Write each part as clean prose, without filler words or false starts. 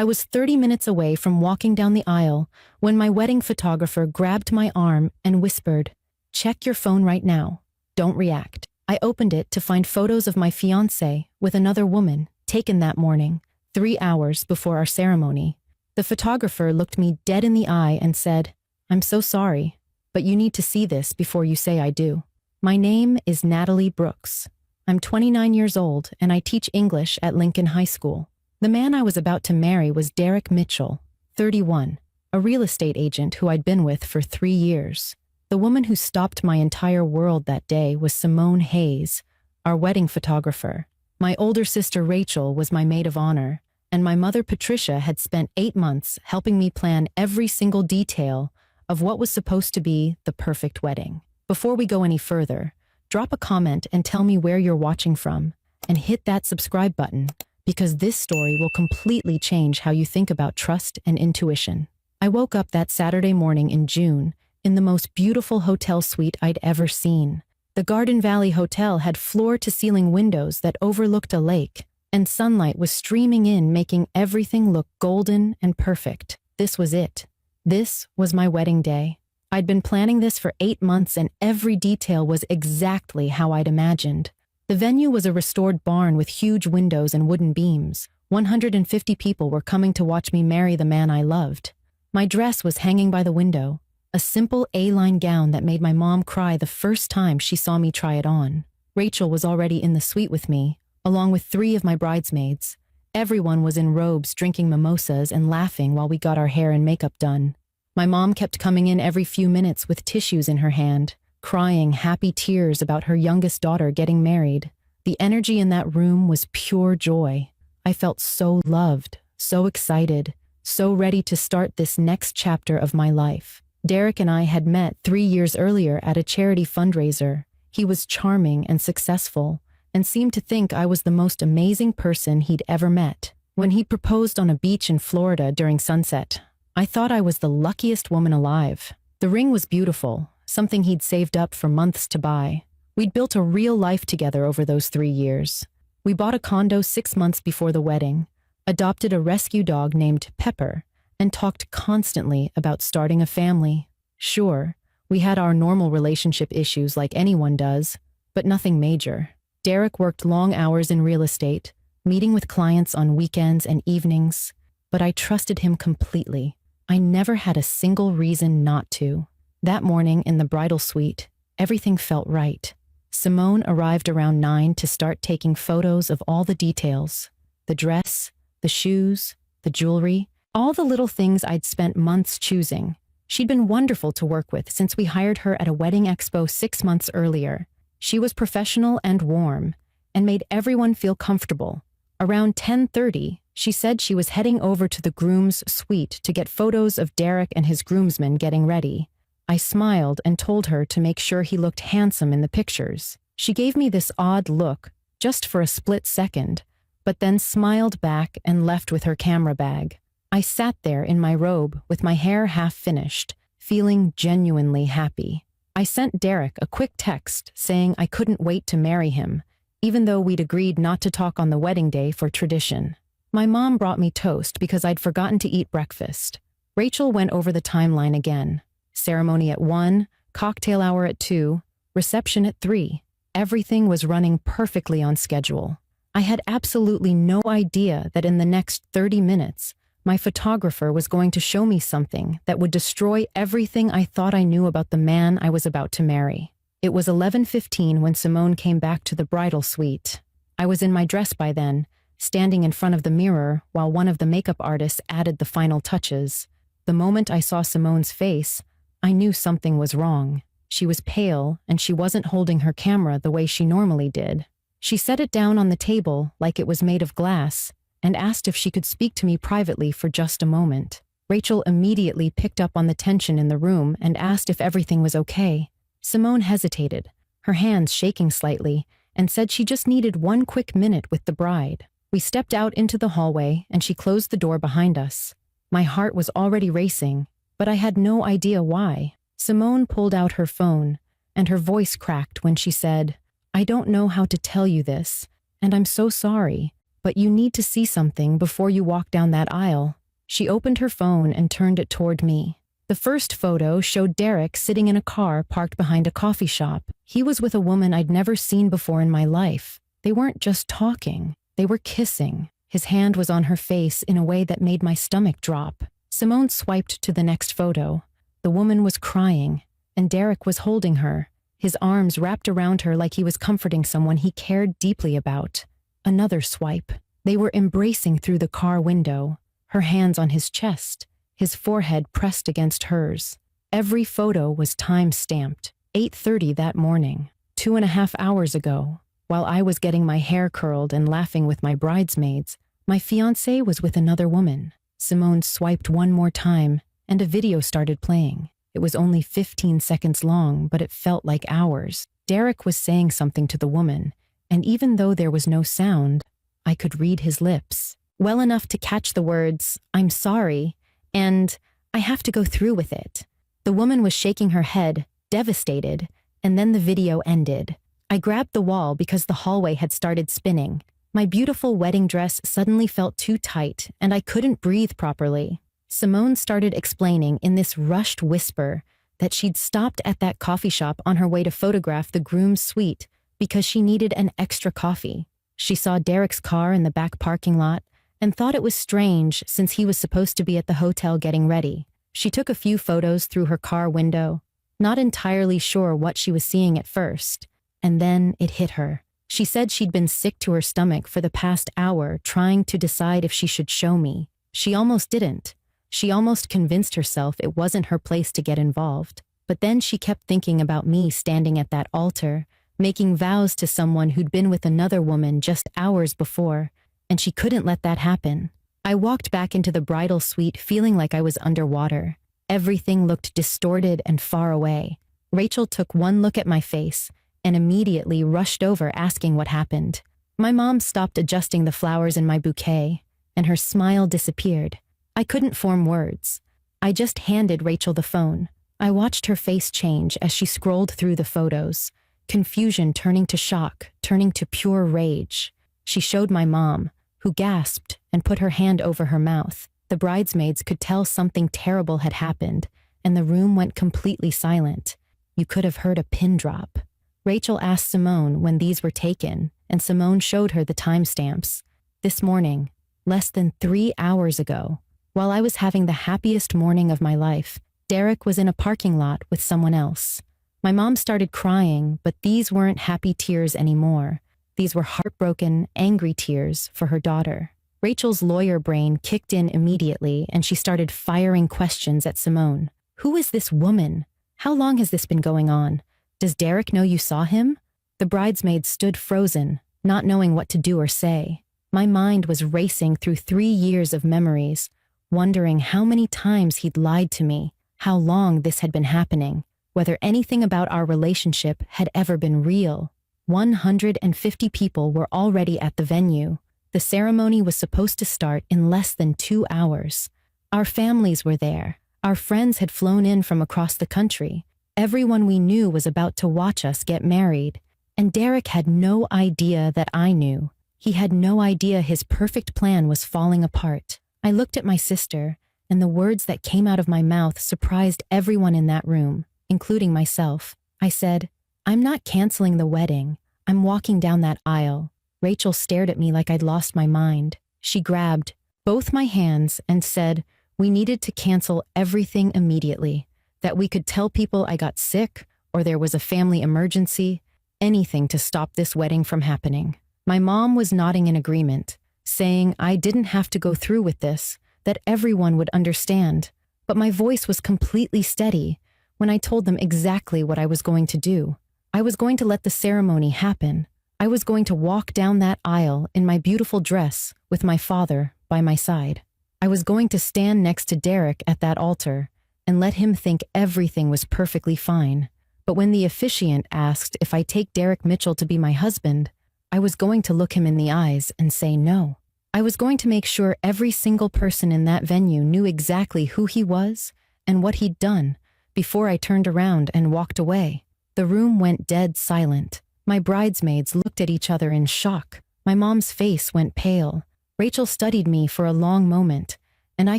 I was 30 minutes away from walking down the aisle when my wedding photographer grabbed my arm and whispered, "Check your phone right now. Don't react." I opened it to find photos of my fiancé with another woman, taken that morning, 3 hours before our ceremony. The photographer looked me dead in the eye and said, "I'm so sorry, but you need to see this before you say I do." My name is Natalie Brooks. I'm 29 years old and I teach English at Lincoln High School. The man I was about to marry was Derek Mitchell, 31, a real estate agent who I'd been with for 3 years. The woman who stopped my entire world that day was Simone Hayes, our wedding photographer. My older sister Rachel was my maid of honor, and my mother Patricia had spent 8 months helping me plan every single detail of what was supposed to be the perfect wedding. Before we go any further, drop a comment and tell me where you're watching from, and hit that subscribe button, because this story will completely change how you think about trust and intuition. I woke up that Saturday morning in June in the most beautiful hotel suite I'd ever seen. The Garden Valley Hotel had floor-to-ceiling windows that overlooked a lake, and sunlight was streaming in, making everything look golden and perfect. This was it. This was my wedding day. I'd been planning this for 8 months, and every detail was exactly how I'd imagined. The venue was a restored barn with huge windows and wooden beams. 150 people were coming to watch me marry the man I loved. My dress was hanging by the window, a simple A-line gown that made my mom cry the first time she saw me try it on. Rachel was already in the suite with me, along with 3 of my bridesmaids. Everyone was in robes, drinking mimosas and laughing while we got our hair and makeup done. My mom kept coming in every few minutes with tissues in her hand, crying happy tears about her youngest daughter getting married. The energy in that room was pure joy. I felt so loved, so excited, so ready to start this next chapter of my life. Derek and I had met 3 years earlier at a charity fundraiser. He was charming and successful, and seemed to think I was the most amazing person he'd ever met. When he proposed on a beach in Florida during sunset, I thought I was the luckiest woman alive. The ring was beautiful, something he'd saved up for months to buy. We'd built a real life together over those 3 years. We bought a condo 6 months before the wedding, adopted a rescue dog named Pepper, and talked constantly about starting a family. Sure, we had our normal relationship issues like anyone does, but nothing major. Derek worked long hours in real estate, meeting with clients on weekends and evenings, but I trusted him completely. I never had a single reason not to. That morning in the bridal suite, everything felt right. Simone arrived around 9 to start taking photos of all the details: the dress, the shoes, the jewelry, all the little things I'd spent months choosing. She'd been wonderful to work with since we hired her at a wedding expo 6 months earlier. She was professional and warm, and made everyone feel comfortable. Around 10:30, she said she was heading over to the groom's suite to get photos of Derek and his groomsmen getting ready. I smiled and told her to make sure he looked handsome in the pictures. She gave me this odd look, just for a split second, but then smiled back and left with her camera bag. I sat there in my robe with my hair half finished, feeling genuinely happy. I sent Derek a quick text saying I couldn't wait to marry him, even though we'd agreed not to talk on the wedding day for tradition. My mom brought me toast because I'd forgotten to eat breakfast. Rachel went over the timeline again. Ceremony at 1, cocktail hour at 2, reception at 3. Everything was running perfectly on schedule. I had absolutely no idea that in the next 30 minutes, my photographer was going to show me something that would destroy everything I thought I knew about the man I was about to marry. It was 11:15 when Simone came back to the bridal suite. I was in my dress by then, standing in front of the mirror while one of the makeup artists added the final touches. The moment I saw Simone's face, I knew something was wrong. She was pale, and she wasn't holding her camera the way she normally did. She set it down on the table like it was made of glass, and asked if she could speak to me privately for just a moment. Rachel immediately picked up on the tension in the room and asked if everything was okay. Simone hesitated, her hands shaking slightly, and said she just needed 1 quick minute with the bride. We stepped out into the hallway, and she closed the door behind us. My heart was already racing, but I had no idea why. Simone pulled out her phone, and her voice cracked when she said, "I don't know how to tell you this, and I'm so sorry, But you need to see something before you walk down that aisle." She opened her phone and turned it toward me. The first photo showed Derek sitting in a car parked behind a coffee shop. He was with a woman I'd never seen before in my life. They weren't just talking, they were kissing. His hand was on her face in a way that made my stomach drop. Simone swiped to the next photo. The woman was crying, and Derek was holding her, his arms wrapped around her like he was comforting someone he cared deeply about. Another swipe. They were embracing through the car window, her hands on his chest, his forehead pressed against hers. Every photo was time-stamped. 8:30 that morning, 2.5 hours ago. While I was getting my hair curled and laughing with my bridesmaids, my fiancé was with another woman. Simone swiped one more time, and a video started playing. It was only 15 seconds long, but it felt like hours. Derek was saying something to the woman, and even though there was no sound, I could read his lips. Well enough to catch the words, "I'm sorry," and "I have to go through with it." The woman was shaking her head, devastated, and then the video ended. I grabbed the wall because the hallway had started spinning. My beautiful wedding dress suddenly felt too tight, and I couldn't breathe properly. Simone started explaining in this rushed whisper that she'd stopped at that coffee shop on her way to photograph the groom's suite because she needed an extra coffee. She saw Derek's car in the back parking lot and thought it was strange since he was supposed to be at the hotel getting ready. She took a few photos through her car window, not entirely sure what she was seeing at first, and then it hit her. She said she'd been sick to her stomach for the past hour trying to decide if she should show me. She almost didn't. She almost convinced herself it wasn't her place to get involved. But then she kept thinking about me standing at that altar, making vows to someone who'd been with another woman just hours before, and she couldn't let that happen. I walked back into the bridal suite feeling like I was underwater. Everything looked distorted and far away. Rachel took one look at my face and immediately rushed over asking what happened. My mom stopped adjusting the flowers in my bouquet, and her smile disappeared. I couldn't form words. I just handed Rachel the phone. I watched her face change as she scrolled through the photos, confusion turning to shock, turning to pure rage. She showed my mom, who gasped and put her hand over her mouth. The bridesmaids could tell something terrible had happened, and the room went completely silent. You could have heard a pin drop. Rachel asked Simone when these were taken, and Simone showed her the timestamps. This morning, less than 3 hours ago, while I was having the happiest morning of my life, Derek was in a parking lot with someone else. My mom started crying, but these weren't happy tears anymore. These were heartbroken, angry tears for her daughter. Rachel's lawyer brain kicked in immediately, and she started firing questions at Simone. Who is this woman? How long has this been going on? Does Derek know you saw him? The bridesmaid stood frozen, not knowing what to do or say. My mind was racing through 3 years of memories, wondering how many times he'd lied to me, how long this had been happening, whether anything about our relationship had ever been real. 150 people were already at the venue. The ceremony was supposed to start in less than 2 hours. Our families were there. Our friends had flown in from across the country. Everyone we knew was about to watch us get married. And Derek had no idea that I knew. He had no idea his perfect plan was falling apart. I looked at my sister, and the words that came out of my mouth surprised everyone in that room, including myself. I said, "I'm not canceling the wedding. I'm walking down that aisle." Rachel stared at me like I'd lost my mind. She grabbed both my hands and said we needed to cancel everything immediately, that we could tell people I got sick or there was a family emergency, anything to stop this wedding from happening. My mom was nodding in agreement, saying I didn't have to go through with this, that everyone would understand. But my voice was completely steady when I told them exactly what I was going to do. I was going to let the ceremony happen. I was going to walk down that aisle in my beautiful dress with my father by my side. I was going to stand next to Derek at that altar and let him think everything was perfectly fine. But when the officiant asked if I take Derek Mitchell to be my husband, I was going to look him in the eyes and say no. I was going to make sure every single person in that venue knew exactly who he was and what he'd done before I turned around and walked away. The room went dead silent. My bridesmaids looked at each other in shock. My mom's face went pale. Rachel studied me for a long moment, and I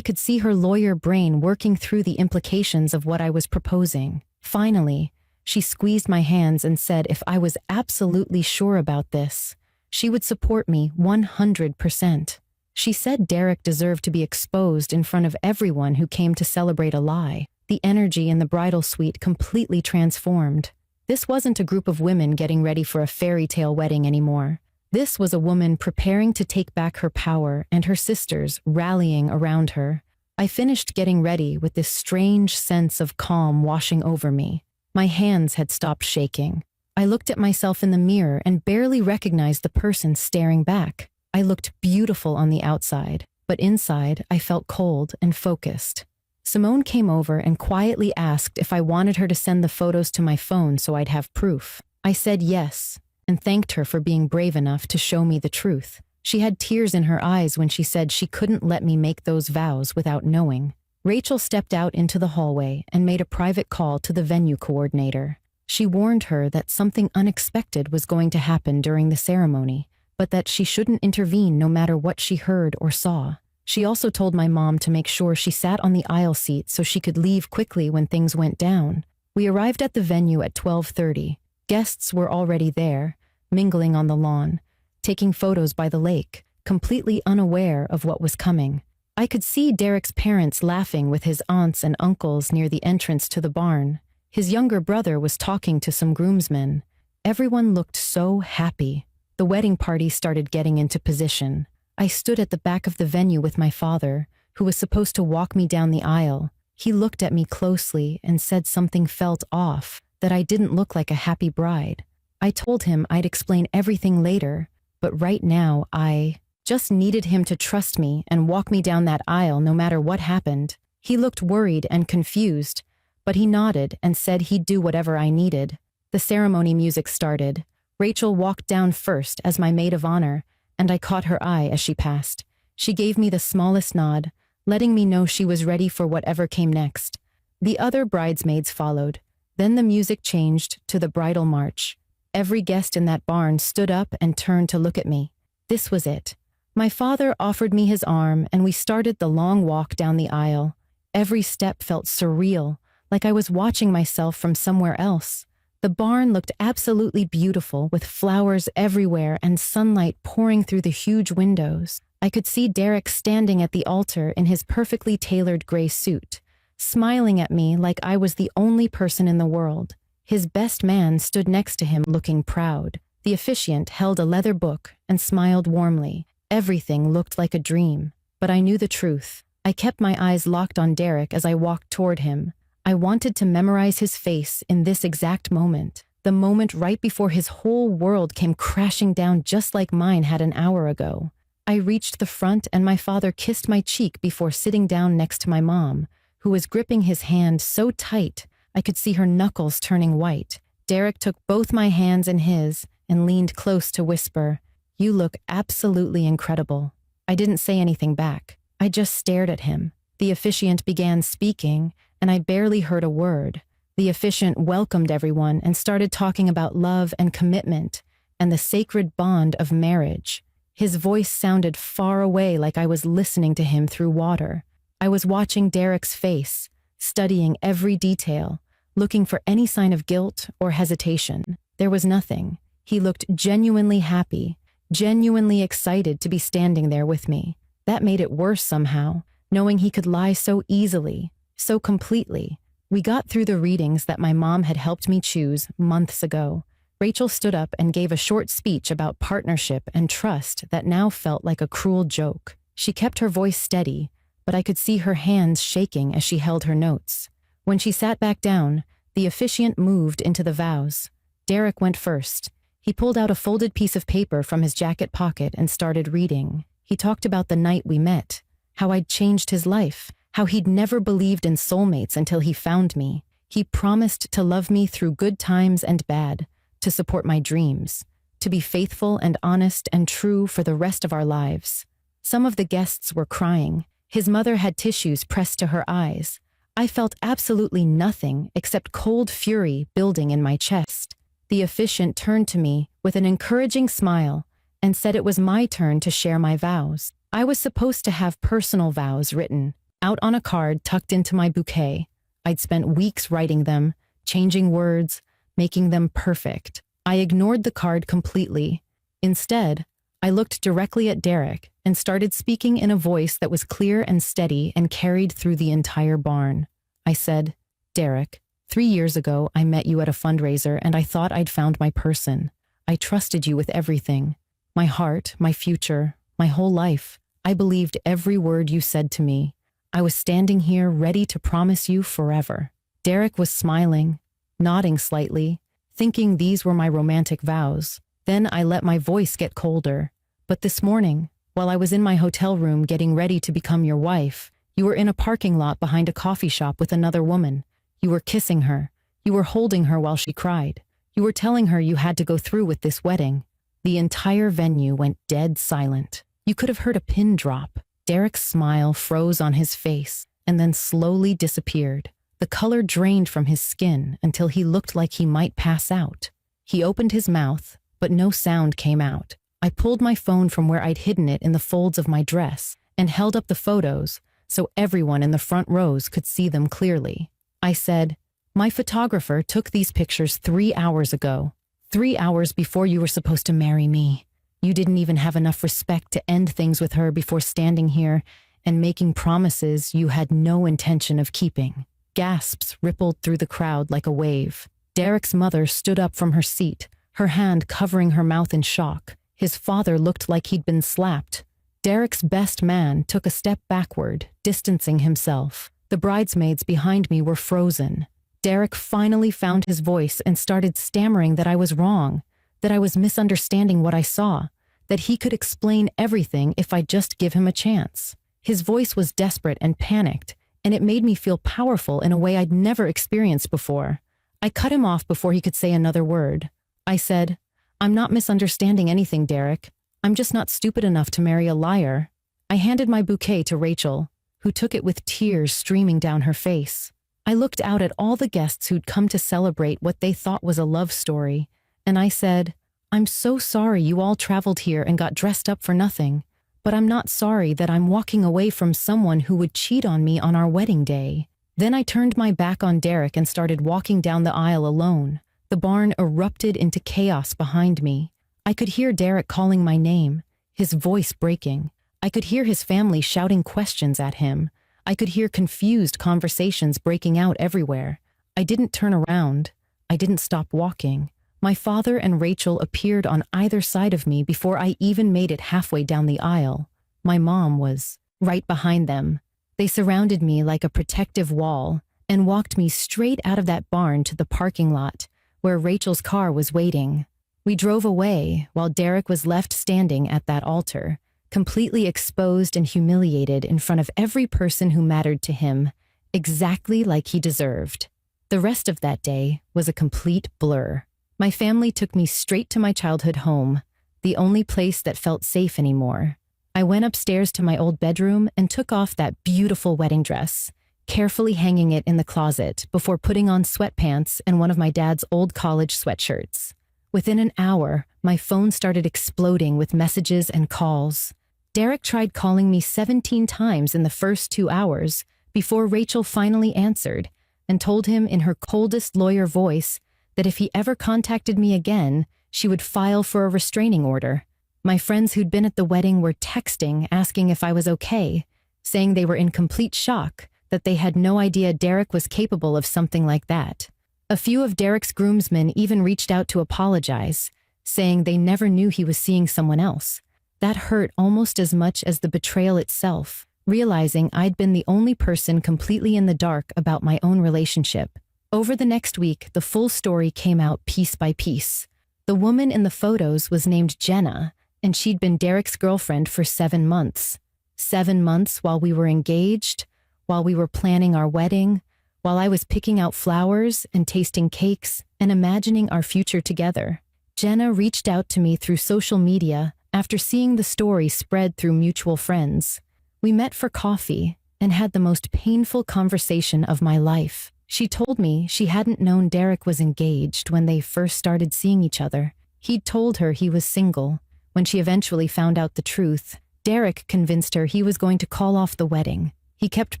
could see her lawyer brain working through the implications of what I was proposing. Finally, she squeezed my hands and said if I was absolutely sure about this, she would support me 100%. She said Derek deserved to be exposed in front of everyone who came to celebrate a lie. The energy in the bridal suite completely transformed. This wasn't a group of women getting ready for a fairy tale wedding anymore. This was a woman preparing to take back her power and her sisters rallying around her. I finished getting ready with this strange sense of calm washing over me. My hands had stopped shaking. I looked at myself in the mirror and barely recognized the person staring back. I looked beautiful on the outside, but inside I felt cold and focused. Simone came over and quietly asked if I wanted her to send the photos to my phone so I'd have proof. I said yes, and thanked her for being brave enough to show me the truth. She had tears in her eyes when she said she couldn't let me make those vows without knowing. Rachel stepped out into the hallway and made a private call to the venue coordinator. She warned her that something unexpected was going to happen during the ceremony, but that she shouldn't intervene no matter what she heard or saw. She also told my mom to make sure she sat on the aisle seat so she could leave quickly when things went down. We arrived at the venue at 12:30. Guests were already there, mingling on the lawn, taking photos by the lake, completely unaware of what was coming. I could see Derek's parents laughing with his aunts and uncles near the entrance to the barn. His younger brother was talking to some groomsmen. Everyone looked so happy. The wedding party started getting into position. I stood at the back of the venue with my father, who was supposed to walk me down the aisle. He looked at me closely and said something felt off, that I didn't look like a happy bride. I told him I'd explain everything later, but right now I just needed him to trust me and walk me down that aisle no matter what happened. He looked worried and confused, but he nodded and said he'd do whatever I needed. The ceremony music started. Rachel walked down first as my maid of honor, and I caught her eye as she passed. She gave me the smallest nod, letting me know she was ready for whatever came next. The other bridesmaids followed. Then the music changed to the bridal march. Every guest in that barn stood up and turned to look at me. This was it. My father offered me his arm, and we started the long walk down the aisle. Every step felt surreal, like I was watching myself from somewhere else. The barn looked absolutely beautiful, with flowers everywhere and sunlight pouring through the huge windows. I could see Derek standing at the altar in his perfectly tailored gray suit, smiling at me like I was the only person in the world. His best man stood next to him looking proud. The officiant held a leather book and smiled warmly. Everything looked like a dream, but I knew the truth. I kept my eyes locked on Derek as I walked toward him. I wanted to memorize his face in this exact moment, the moment right before his whole world came crashing down just like mine had an hour ago. I reached the front and my father kissed my cheek before sitting down next to my mom, who was gripping his hand so tight I could see her knuckles turning white. Derek took both my hands in his and leaned close to whisper, "You look absolutely incredible." I didn't say anything back. I just stared at him. The officiant began speaking, and I barely heard a word. The officiant welcomed everyone and started talking about love and commitment and the sacred bond of marriage. His voice sounded far away, like I was listening to him through water. I was watching Derek's face, studying every detail, looking for any sign of guilt or hesitation. There was nothing. He looked genuinely happy, genuinely excited to be standing there with me. That made it worse somehow, knowing he could lie so easily, so completely. We got through the readings that my mom had helped me choose months ago. Rachel stood up and gave a short speech about partnership and trust that now felt like a cruel joke. She kept her voice steady, but I could see her hands shaking as she held her notes. When she sat back down, the officiant moved into the vows. Derek went first. He pulled out a folded piece of paper from his jacket pocket and started reading. He talked about the night we met, how I'd changed his life, how he'd never believed in soulmates until he found me. He promised to love me through good times and bad, to support my dreams, to be faithful and honest and true for the rest of our lives. Some of the guests were crying. His mother had tissues pressed to her eyes. I felt absolutely nothing except cold fury building in my chest. The officiant turned to me with an encouraging smile and said it was my turn to share my vows. I was supposed to have personal vows written out on a card tucked into my bouquet. I'd spent weeks writing them, changing words, making them perfect. I ignored the card completely. Instead, I looked directly at Derek and started speaking in a voice that was clear and steady and carried through the entire barn. I said, "Derek, 3 years ago I met you at a fundraiser and I thought I'd found my person. I trusted you with everything. My heart, my future, my whole life. I believed every word you said to me. I was standing here ready to promise you forever." Derek was smiling, nodding slightly, thinking these were my romantic vows. Then I let my voice get colder. "But this morning, while I was in my hotel room getting ready to become your wife, you were in a parking lot behind a coffee shop with another woman. You were kissing her. You were holding her while she cried. You were telling her you had to go through with this wedding." The entire venue went dead silent. You could have heard a pin drop. Derek's smile froze on his face and then slowly disappeared. The color drained from his skin until he looked like he might pass out. He opened his mouth, but no sound came out. I pulled my phone from where I'd hidden it in the folds of my dress and held up the photos so everyone in the front rows could see them clearly. I said, "My photographer took these pictures 3 hours ago. 3 hours before you were supposed to marry me. You didn't even have enough respect to end things with her before standing here and making promises you had no intention of keeping." Gasps rippled through the crowd like a wave. Derek's mother stood up from her seat, her hand covering her mouth in shock. His father looked like he'd been slapped. Derek's best man took a step backward, distancing himself. The bridesmaids behind me were frozen. Derek finally found his voice and started stammering that I was wrong, that I was misunderstanding what I saw, that he could explain everything if I'd just give him a chance. His voice was desperate and panicked, and it made me feel powerful in a way I'd never experienced before. I cut him off before he could say another word. I said, "I'm not misunderstanding anything, Derek. I'm just not stupid enough to marry a liar." I handed my bouquet to Rachel, who took it with tears streaming down her face. I looked out at all the guests who'd come to celebrate what they thought was a love story, and I said, "I'm so sorry you all traveled here and got dressed up for nothing, but I'm not sorry that I'm walking away from someone who would cheat on me on our wedding day." Then I turned my back on Derek and started walking down the aisle alone. The barn erupted into chaos behind me. I could hear Derek calling my name, his voice breaking. I could hear his family shouting questions at him. I could hear confused conversations breaking out everywhere. I didn't turn around. I didn't stop walking. My father and Rachel appeared on either side of me before I even made it halfway down the aisle. My mom was right behind them. They surrounded me like a protective wall and walked me straight out of that barn to the parking lot where Rachel's car was waiting. We drove away while Derek was left standing at that altar, completely exposed and humiliated in front of every person who mattered to him, exactly like he deserved. The rest of that day was a complete blur. My family took me straight to my childhood home, the only place that felt safe anymore. I went upstairs to my old bedroom and took off that beautiful wedding dress, carefully hanging it in the closet before putting on sweatpants and one of my dad's old college sweatshirts. Within an hour, my phone started exploding with messages and calls. Derek tried calling me 17 times in the first 2 hours before Rachel finally answered and told him in her coldest lawyer voice that if he ever contacted me again, she would file for a restraining order. My friends who'd been at the wedding were texting asking if I was okay, saying they were in complete shock, that they had no idea Derek was capable of something like that. A few of Derek's groomsmen even reached out to apologize, saying they never knew he was seeing someone else. That hurt almost as much as the betrayal itself, realizing I'd been the only person completely in the dark about my own relationship. Over the next week, the full story came out piece by piece. The woman in the photos was named Jenna, and she'd been Derek's girlfriend for 7 months. 7 months while we were engaged, while we were planning our wedding, while I was picking out flowers and tasting cakes and imagining our future together. Jenna reached out to me through social media after seeing the story spread through mutual friends. We met for coffee and had the most painful conversation of my life. She told me she hadn't known Derek was engaged when they first started seeing each other. He'd told her he was single, When she eventually found out the truth, Derek convinced her he was going to call off the wedding. He kept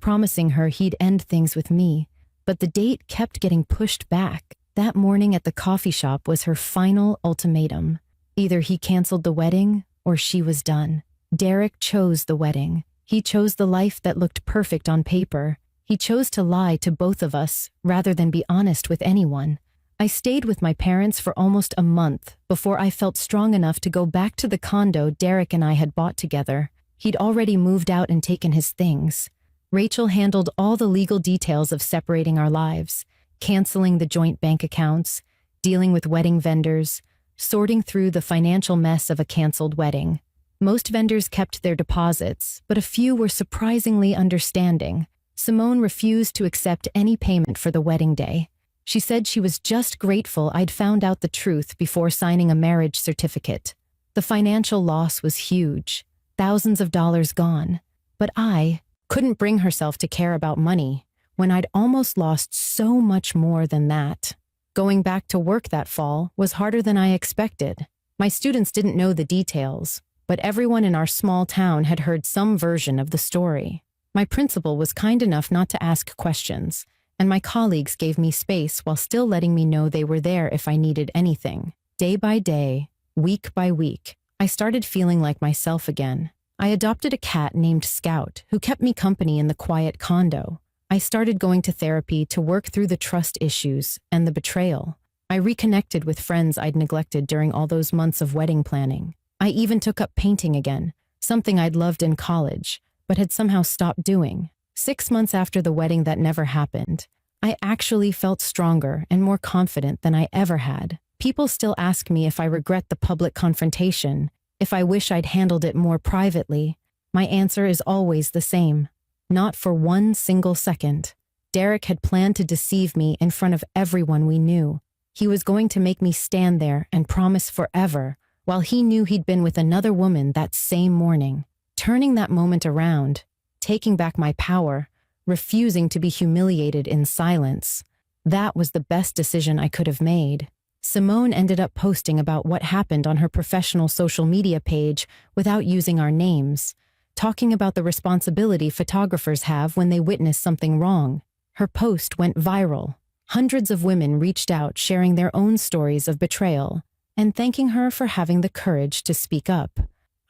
promising her he'd end things with me, but the date kept getting pushed back. That morning at the coffee shop was her final ultimatum. Either he canceled the wedding or she was done. Derek chose the wedding. He chose the life that looked perfect on paper. He chose to lie to both of us rather than be honest with anyone. I stayed with my parents for almost a month before I felt strong enough to go back to the condo Derek and I had bought together. He'd already moved out and taken his things. Rachel handled all the legal details of separating our lives, canceling the joint bank accounts, dealing with wedding vendors, sorting through the financial mess of a canceled wedding. Most vendors kept their deposits, but a few were surprisingly understanding. Simone refused to accept any payment for the wedding day. She said she was just grateful I'd found out the truth before signing a marriage certificate. The financial loss was huge, thousands of dollars gone. But I couldn't bring herself to care about money when I'd almost lost so much more than that. Going back to work that fall was harder than I expected. My students didn't know the details, but everyone in our small town had heard some version of the story. My principal was kind enough not to ask questions, and my colleagues gave me space while still letting me know they were there if I needed anything. Day by day, week by week, I started feeling like myself again. I adopted a cat named Scout, who kept me company in the quiet condo. I started going to therapy to work through the trust issues and the betrayal. I reconnected with friends I'd neglected during all those months of wedding planning. I even took up painting again, something I'd loved in college, but had somehow stopped doing. 6 months after the wedding that never happened, I actually felt stronger and more confident than I ever had. People still ask me if I regret the public confrontation, if I wish I'd handled it more privately. My answer is always the same. Not for one single second. Derek had planned to deceive me in front of everyone we knew. He was going to make me stand there and promise forever, while he knew he'd been with another woman that same morning. Turning that moment around, taking back my power, refusing to be humiliated in silence. That was the best decision I could have made. Simone ended up posting about what happened on her professional social media page without using our names, talking about the responsibility photographers have when they witness something wrong. Her post went viral. Hundreds of women reached out sharing their own stories of betrayal and thanking her for having the courage to speak up.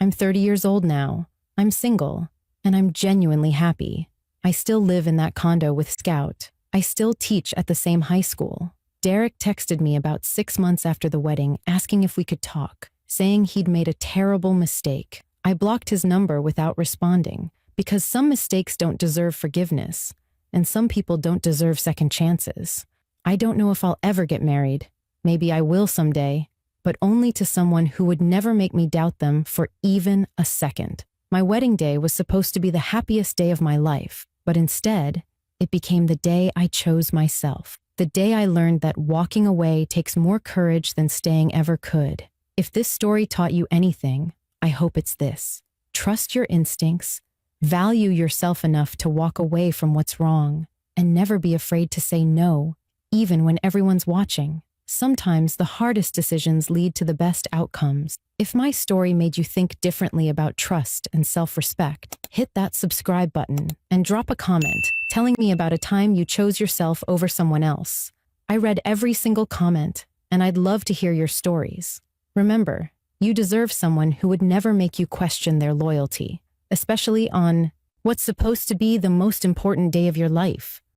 I'm 30 years old now. I'm single, and I'm genuinely happy. I still live in that condo with Scout. I still teach at the same high school. Derek texted me about 6 months after the wedding asking if we could talk, saying he'd made a terrible mistake. I blocked his number without responding, because some mistakes don't deserve forgiveness, and some people don't deserve second chances. I don't know if I'll ever get married. Maybe I will someday, but only to someone who would never make me doubt them for even a second. My wedding day was supposed to be the happiest day of my life, but instead, it became the day I chose myself. The day I learned that walking away takes more courage than staying ever could. If this story taught you anything, I hope it's this. Trust your instincts, value yourself enough to walk away from what's wrong, and never be afraid to say no, even when everyone's watching. Sometimes the hardest decisions lead to the best outcomes. If my story made you think differently about trust and self-respect, hit that subscribe button and drop a comment telling me about a time you chose yourself over someone else. I read every single comment, and I'd love to hear your stories. Remember, you deserve someone who would never make you question their loyalty, especially on what's supposed to be the most important day of your life.